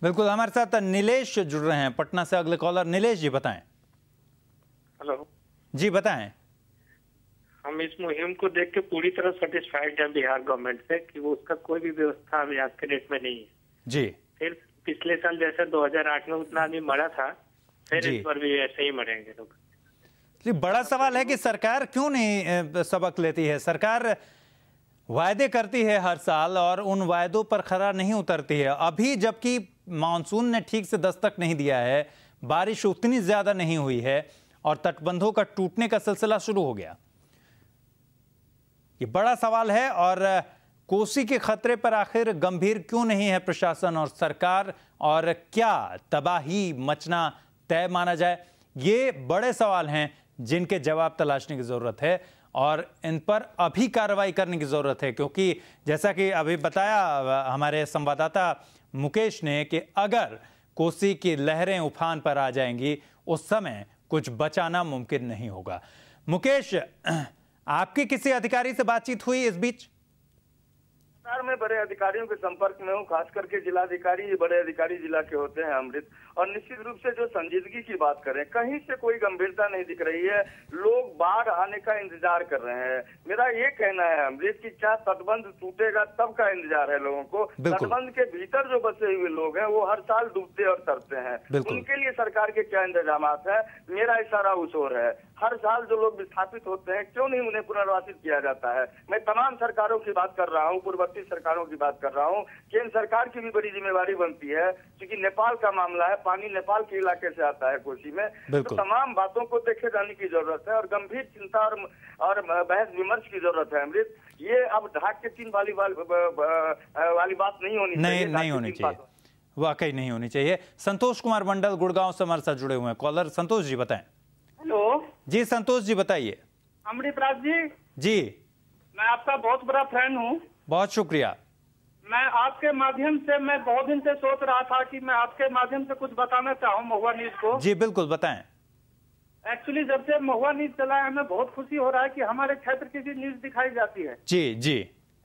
बिल्कुल, हमारे साथ नीलेश जुड़ रहे हैं पटना से। अगले कॉलर नीलेश जी, बताएं। हेलो जी बताएं। हम इस मुहिम को देख के पूरी तरह सेटिस्फाइड है बिहार गवर्नमेंट से कि वो उसका कोई भी व्यवस्था अभी आज के डेट में नहीं है। जी। फिर पिछले साल जैसे 2008 में उतना आदमी मरा था, फिर इस बार भी ऐसे ही मरेंगे लोग। बड़ा सवाल है कि सरकार क्यों नहीं सबक लेती है। सरकार वायदे करती है हर साल और उन वायदों पर खरा नहीं उतरती है। अभी जबकि मानसून ने ठीक से दस्तक नहीं दिया है, बारिश उतनी ज्यादा नहीं हुई है और तटबंधों का टूटने का सिलसिला शुरू हो गया। ये बड़ा सवाल है और कोसी के खतरे पर आखिर गंभीर क्यों नहीं है प्रशासन और सरकार, और क्या तबाही मचना तय माना जाए? ये बड़े सवाल हैं जिनके जवाब तलाशने की जरूरत है और इन पर अभी कार्रवाई करने की जरूरत है, क्योंकि जैसा कि अभी बताया हमारे संवाददाता मुकेश ने कि अगर कोसी की लहरें उफान पर आ जाएंगी उस समय कुछ बचाना मुमकिन नहीं होगा। मुकेश, आपकी किसी अधिकारी से बातचीत हुई इस बीच? मैं बड़े अधिकारियों के संपर्क में हूँ, खास करके जिलाधिकारी, बड़े अधिकारी जिला के होते हैं अमृत, और निश्चित रूप से जो संजीदगी की बात करें, कहीं से कोई गंभीरता नहीं दिख रही है। लोग बाढ़ आने का इंतजार कर रहे हैं। मेरा ये कहना है अमृत कि क्या तटबंध टूटेगा तब का इंतजार है लोगों को। तटबंध के भीतर जो बसे हुए लोग हैं वो हर साल डूबते और तरते हैं, उनके लिए सरकार के क्या इंतजाम है? मेरा इशारा उस ओर है। हर साल जो लोग विस्थापित होते हैं क्यों नहीं उन्हें पुनर्वासित किया जाता है? मैं तमाम सरकारों की बात कर रहा हूँ, पूर्ववर्ती सरकारों की बात कर रहा हूँ। केंद्र सरकार की भी बड़ी जिम्मेवारी बनती है, क्योंकि नेपाल का मामला है, पानी नेपाल के इलाके से आता है कोसी में। तो तमाम बातों को देखे जाने की जरूरत है और गंभीर चिंता और बहस विमर्श की जरूरत है अमृत। ये अब ढाक के तीन वाली बात नहीं होनी चाहिए। नहीं होनी चाहिए, वाकई नहीं होनी चाहिए। संतोष कुमार मंडल गुड़गांव से हमारे साथ जुड़े हुए हैं कॉलर। संतोष जी बताएं। हेलो जी संतोष जी बताइए। अमृत राज जी। जी, मैं आपका बहुत बड़ा फैन हूँ। बहुत शुक्रिया। मैं आपके माध्यम से, मैं बहुत दिन से सोच रहा था कि मैं आपके माध्यम से कुछ बताना चाहूँ महुआ न्यूज को। जी बिल्कुल बताएं। एक्चुअली जब से महुआ न्यूज चला है हमें बहुत खुशी हो रहा है कि हमारे क्षेत्र की भी न्यूज दिखाई जाती है। जी जी।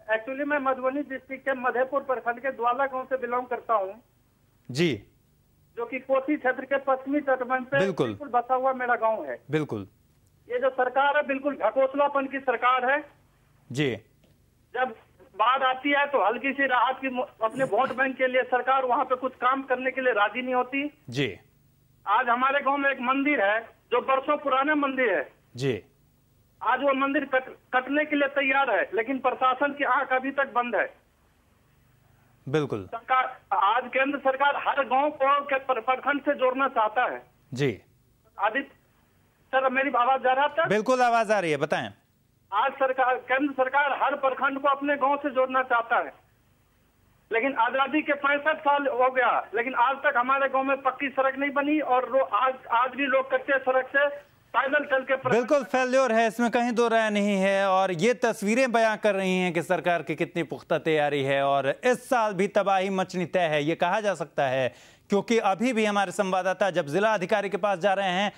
एक्चुअली मैं मधुबनी डिस्ट्रिक्ट के मधेपुर प्रखंड के द्वाला गांव से बिलोंग करता हूँ, जी, जो कि कोसी क्षेत्र के पश्चिमी तटबंध पे बिल्कुल बसा हुआ मेरा गांव है। बिल्कुल। ये जो सरकार है बिल्कुल ढकोसलापन की सरकार है। जी। जब बाढ़ आती है तो हल्की सी राहत की अपने वोट बैंक के लिए सरकार वहाँ पे कुछ काम करने के लिए राजी नहीं होती। जी। आज हमारे गांव में एक मंदिर है जो बरसों पुराना मंदिर है। जी। आज वो मंदिर कटने के लिए तैयार है, लेकिन प्रशासन की आंख अभी तक बंद है। बिल्कुल। सरकार, आज केंद्र सरकार हर गांव को प्रखंड से जोड़ना चाहता है। जी। आदित्य सर, मेरी आवाज जा रहा था? बिल्कुल आवाज आ रही है, बताएं। आज सरकार, केंद्र सरकार हर प्रखंड को अपने गांव से जोड़ना चाहता है, लेकिन आजादी के 65 साल हो गया, लेकिन आज तक हमारे गांव में पक्की सड़क नहीं बनी और आज भी लोग कच्चे सड़क से पैदल चल के। बिल्कुल फेल्योर है, इसमें कहीं दो राय नहीं है। और ये तस्वीरें बयां कर रही हैं कि सरकार की कितनी पुख्ता तैयारी है और इस साल भी तबाही मचनी तय है, ये कहा जा सकता है, क्योंकि अभी भी हमारे संवाददाता जब जिला अधिकारी के पास जा रहे हैं,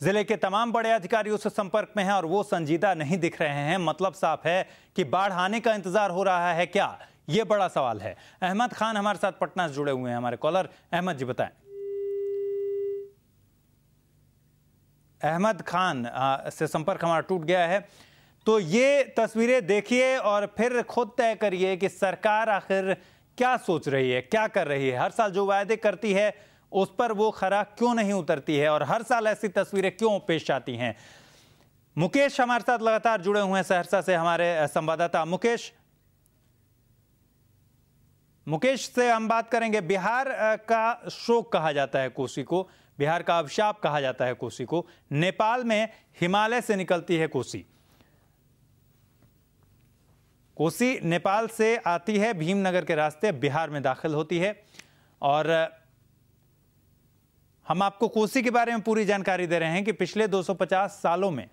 जिले के तमाम बड़े अधिकारियों से संपर्क में हैं और वो संजीदा नहीं दिख रहे हैं। मतलब साफ है कि बाढ़ आने का इंतजार हो रहा है क्या, ये बड़ा सवाल है। अहमद खान हमारे साथ पटना से जुड़े हुए हैं, हमारे कॉलर। अहमद जी बताएं। अहमद खान से संपर्क हमारा टूट गया है, तो ये तस्वीरें देखिए और फिर खुद तय करिए कि सरकार आखिर क्या सोच रही है, क्या कर रही है। हर साल जो वायदे करती है उस पर वो खरा क्यों नहीं उतरती है और हर साल ऐसी तस्वीरें क्यों पेश आती हैं। मुकेश हमारे साथ लगातार जुड़े हुए हैं सहरसा से, हमारे संवाददाता मुकेश से हम बात करेंगे। बिहार का शोक कहा जाता है कोसी को, बिहार का अभिशाप कहा जाता है कोसी को। नेपाल में हिमालय से निकलती है कोसी। कोसी नेपाल से आती है, भीमनगर के रास्ते बिहार में दाखिल होती है। और हम आपको कोसी के बारे में पूरी जानकारी दे रहे हैं कि पिछले 250 सालों में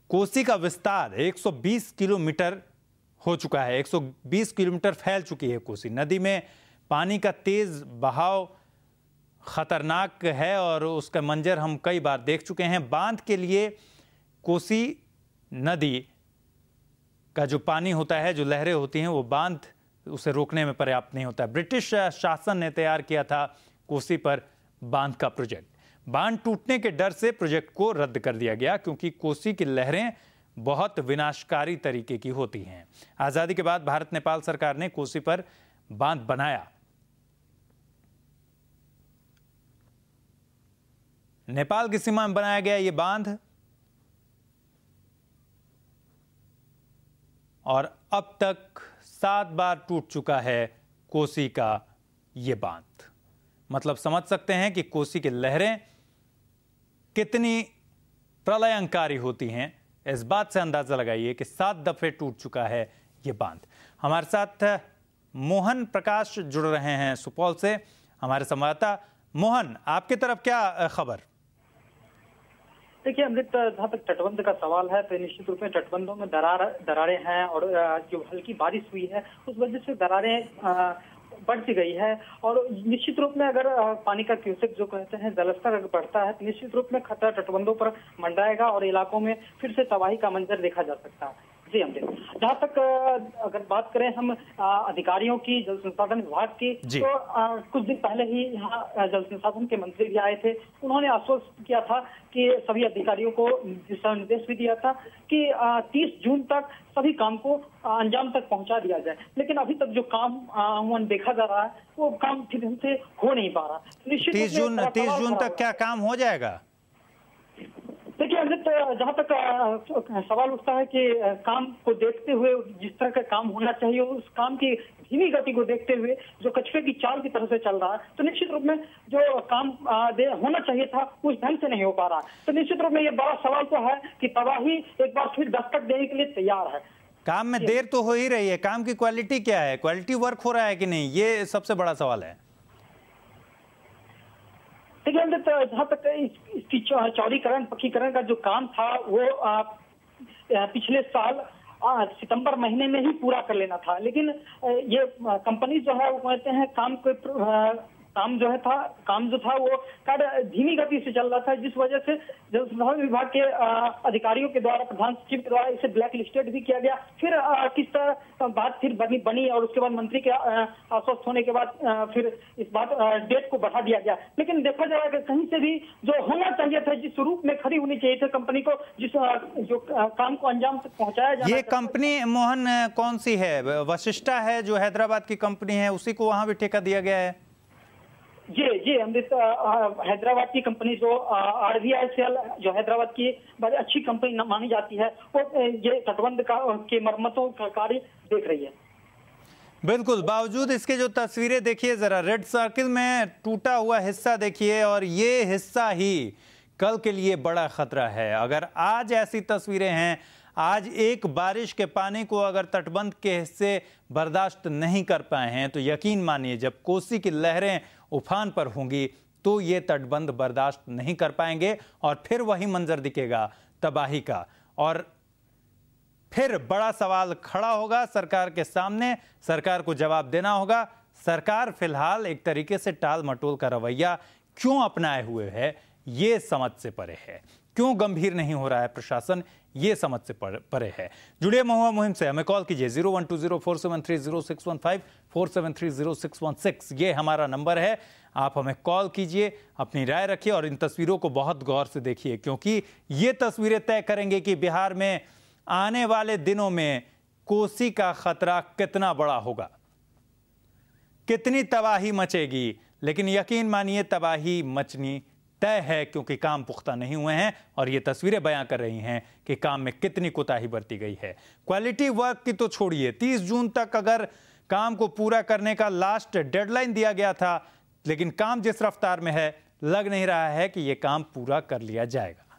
कोसी का विस्तार 120 किलोमीटर हो चुका है। 120 किलोमीटर फैल चुकी है कोसी। नदी में पानी का तेज बहाव खतरनाक है और उसका मंजर हम कई बार देख चुके हैं। बांध के लिए कोसी नदी का जो पानी होता है, जो लहरें होती हैं, वो बांध उसे रोकने में पर्याप्त नहीं होता। ब्रिटिश शासन ने तैयार किया था कोसी पर बांध का प्रोजेक्ट। बांध टूटने के डर से प्रोजेक्ट को रद्द कर दिया गया, क्योंकि कोसी की लहरें बहुत विनाशकारी तरीके की होती हैं। आजादी के बाद भारत नेपाल सरकार ने कोसी पर बांध बनाया। नेपाल की सीमा में बनाया गया ये बांध, और अब तक 7 बार टूट चुका है कोसी का ये बांध। मतलब समझ सकते हैं कि कोसी की लहरें कितनी प्रलयंकारी होती हैं। इस बात से अंदाजा लगाइए कि 7 दफे टूट चुका है ये बांध। हमारे साथ मोहन प्रकाश जुड़ रहे हैं सुपौल से, हमारे संवाददाता। मोहन, आपकी तरफ क्या खबर? देखिए अमृत, जहाँ तक तटबंध का सवाल है तो निश्चित रूप में तटबंधों में दरारें हैं, और जो हल्की बारिश हुई है उस वजह से दरारें बढ़ती गई है। और निश्चित रूप में अगर पानी का क्यूसेक जो कहते हैं जलस्तर अगर बढ़ता है तो निश्चित रूप में खतरा तटबंधों पर मंडराएगा और इलाकों में फिर से तबाही का मंजर देखा जा सकता है। जी अमृत, जहाँ तक अगर बात करें हम अधिकारियों की, जल संसाधन विभाग की, तो कुछ दिन पहले ही यहाँ जल संसाधन के मंत्री भी आए थे। उन्होंने आश्वस्त किया था कि सभी अधिकारियों को दिशा निर्देश भी दिया था कि 30 जून तक सभी काम को अंजाम तक पहुंचा दिया जाए। लेकिन अभी तक जो काम देखा जा रहा है वो काम ठीक ढंग से हो नहीं पा रहा। 30 जून तक क्या काम हो जाएगा? देखिए अमृत, जहाँ तक सवाल उठता है कि काम को देखते हुए जिस तरह का काम होना चाहिए उस काम की धीमी गति को देखते हुए जो कछुए की चाल की तरह से चल रहा है, तो निश्चित रूप में जो काम होना चाहिए था उस ढंग से नहीं हो पा रहा। तो निश्चित रूप में ये बड़ा सवाल तो है कि तबाही एक बार फिर दस्तक देने के लिए तैयार है। काम में देर तो हो ही रही है, काम की क्वालिटी क्या है? क्वालिटी वर्क हो रहा है कि नहीं, ये सबसे बड़ा सवाल है। देखिए अमृत, जहाँ तक इसकी चौड़ीकरण पक्कीकरण का जो काम था वो पिछले साल सितंबर महीने में ही पूरा कर लेना था, लेकिन ये कंपनी जो है वो कहते हैं काम जो था वो कार्य धीमी गति से चल रहा था, जिस वजह से जल संसाधन विभाग के अधिकारियों के द्वारा, प्रधान सचिव के द्वारा इसे ब्लैक लिस्टेड भी किया गया। फिर किस तरह बात फिर बनी और उसके बाद मंत्री के आश्वस्त होने के बाद फिर इस बात डेट को बढ़ा दिया गया। लेकिन देखा जा रहा है कि कहीं से भी जो होना चाहिए था, जिस रूप में खड़ी होनी चाहिए थी कंपनी को, जो काम को अंजाम तक पहुंचाया जाए। ये कंपनी मोहन कौन सी है? वशिष्ठा है जो हैदराबाद की कंपनी है, उसी को वहां भी ठेका दिया गया है? जी अमृत, हैदराबाद की कंपनी जो RVICL जो हैदराबाद की बड़ी अच्छी कंपनी मानी जाती है, वो ये तटबंध के मरम्मतों का कार्य देख रही है। बिल्कुल, बावजूद इसके जो तस्वीरें देखिए जरा, रेड सर्किल में टूटा हुआ हिस्सा देखिए, और ये हिस्सा ही कल के लिए बड़ा खतरा है। अगर आज ऐसी तस्वीरें हैं, आज एक बारिश के पानी को अगर तटबंध के हिस्से बर्दाश्त नहीं कर पाए हैं, तो यकीन मानिए जब कोसी की लहरें उफान पर होंगी तो ये तटबंध बर्दाश्त नहीं कर पाएंगे, और फिर वही मंजर दिखेगा तबाही का। और फिर बड़ा सवाल खड़ा होगा सरकार के सामने, सरकार को जवाब देना होगा। सरकार फिलहाल एक तरीके से टाल मटोल का रवैया क्यों अपनाए हुए है, ये समझ से परे है। क्यों गंभीर नहीं हो रहा है प्रशासन, ये समझ से परे है। जुड़िए महुआ मुहिम से, हमें कॉल कीजिए 012047306115 47306116, ये हमारा नंबर है। आप हमें कॉल कीजिए, अपनी राय रखिए और इन तस्वीरों को बहुत गौर से देखिए, क्योंकि ये तस्वीरें तय करेंगे कि बिहार में आने वाले दिनों में कोसी का खतरा कितना बड़ा होगा, कितनी तबाही मचेगी। लेकिन यकीन मानिए तबाही मचनी तय है, क्योंकि काम पुख्ता नहीं हुए हैं, और ये तस्वीरें बयां कर रही हैं कि काम में कितनी कोताही बरती गई है। क्वालिटी वर्क की तो छोड़िए, 30 जून तक अगर काम को पूरा करने का लास्ट डेडलाइन दिया गया था, लेकिन काम जिस रफ्तार में है लग नहीं रहा है कि ये काम पूरा कर लिया जाएगा।